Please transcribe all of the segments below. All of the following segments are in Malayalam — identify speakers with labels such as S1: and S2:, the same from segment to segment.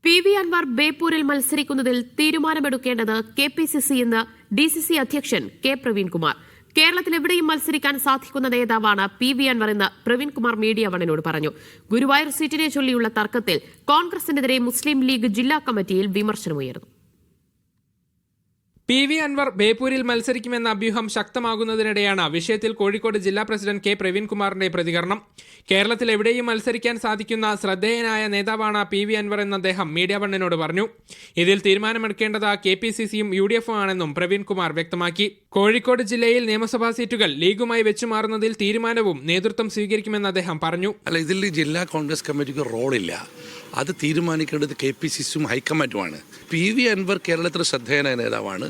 S1: PV അൻവർ ബേപ്പൂരിൽ മത്സരിക്കുന്നതിൽ തീരുമാനമെടുക്കേണ്ടത് KPCC എന്ന് DCC അധ്യക്ഷൻ K പ്രവീൺകുമാർ. കേരളത്തിൽ എവിടെയും മത്സരിക്കാൻ സാധിക്കുന്ന നേതാവാണ് PV അൻവർ എന്ന് പ്രവീൺകുമാർ മീഡിയ വണിനോട് പറഞ്ഞു. ഗുരുവായൂർ സീറ്റിനെ ചൊല്ലിയുള്ള തർക്കത്തിൽ കോൺഗ്രസിനെതിരെ മുസ്ലിം ലീഗ് ജില്ലാ കമ്മിറ്റിയിൽ വിമർശനമുയർന്നു.
S2: PV അൻവർ ബേപ്പൂരിൽ മത്സരിക്കുമെന്ന അഭ്യൂഹം ശക്തമാകുന്നതിനിടെയാണ് വിഷയത്തിൽ കോഴിക്കോട് ജില്ലാ പ്രസിഡന്റ് K പ്രവീൺകുമാറിന്റെ പ്രതികരണം. കേരളത്തിൽ എവിടെയും മത്സരിക്കാൻ സാധിക്കുന്ന ശ്രദ്ധേയനായ നേതാവാണ് PV അൻവർ എന്ന് അദ്ദേഹം മീഡിയ വണ്ണിനോട് പറഞ്ഞു. ഇതിൽ തീരുമാനമെടുക്കേണ്ടത് KPCCയും UDF ആണെന്നും പ്രവീൺകുമാർ വ്യക്തമാക്കി. കോഴിക്കോട് ജില്ലയിൽ നിയമസഭാ സീറ്റുകൾ ലീഗുമായി വെച്ചുമാറുന്നതിൽ തീരുമാനവും നേതൃത്വം സ്വീകരിക്കുമെന്ന് അദ്ദേഹം പറഞ്ഞു.
S3: ഇതിൽ ജില്ലാ കോൺഗ്രസ് കമ്മിറ്റിക്ക് റോളില്ല. അത് തീരുമാനിക്കേണ്ടത് KPCCയും ഹൈക്കമാൻഡുമാണ്. PV അൻവർ കേരളത്തിലെ ശ്രദ്ധേയനായ നേതാവാണ്.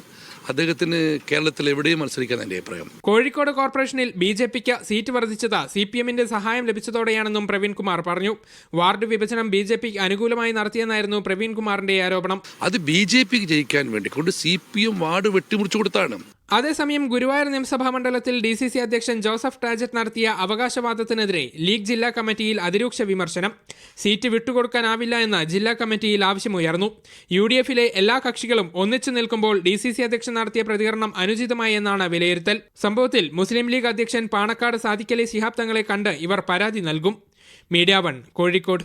S3: അദ്ദേഹത്തിന് കേരളത്തിൽ എവിടെയും മത്സരിക്കാൻ എൻ്റെ അഭിപ്രായം.
S2: കോഴിക്കോട് കോർപ്പറേഷനിൽ BJPക്ക് സീറ്റ് വർദ്ധിച്ചത് CPMന്റെ സഹായം ലഭിച്ചതോടെയാണെന്നും പ്രവീൺകുമാർ പറഞ്ഞു. വാർഡ് വിഭജനം BJPക്ക് അനുകൂലമായി നടത്തിയെന്നായിരുന്നു പ്രവീൺകുമാറിന്റെ ആരോപണം.
S3: അത് BJPക്ക് ജയിക്കാൻ വേണ്ടി കൊണ്ട് CPM വാർഡ് വെട്ടിമുറിച്ചു കൊടുത്താണ്.
S2: അതേസമയം ഗുരുവായൂർ നിയമസഭാ മണ്ഡലത്തിൽ DCC അധ്യക്ഷൻ ജോസഫ് ടാജറ്റ് നടത്തിയ അവകാശവാദത്തിനെതിരെ ലീഗ് ജില്ലാ കമ്മിറ്റിയിൽ അതിരൂക്ഷ വിമർശനം. സീറ്റ് വിട്ടുകൊടുക്കാനാവില്ല എന്ന് ജില്ലാ കമ്മിറ്റിയിൽ ആവശ്യമുയർന്നു. UDFലെ എല്ലാ കക്ഷികളും ഒന്നിച്ചു നിൽക്കുമ്പോൾ DCC അധ്യക്ഷൻ നടത്തിയ പ്രതികരണം അനുചിതമായി എന്നാണ് വിലയിരുത്തൽ. സംഭവത്തിൽ മുസ്ലിം ലീഗ് അധ്യക്ഷൻ പാണക്കാട് സാദിഖലി ശിഹാബ് തങ്ങളെ കണ്ട് ഇവർ പരാതി നൽകും. മീഡിയ 1 കോഴിക്കോട്.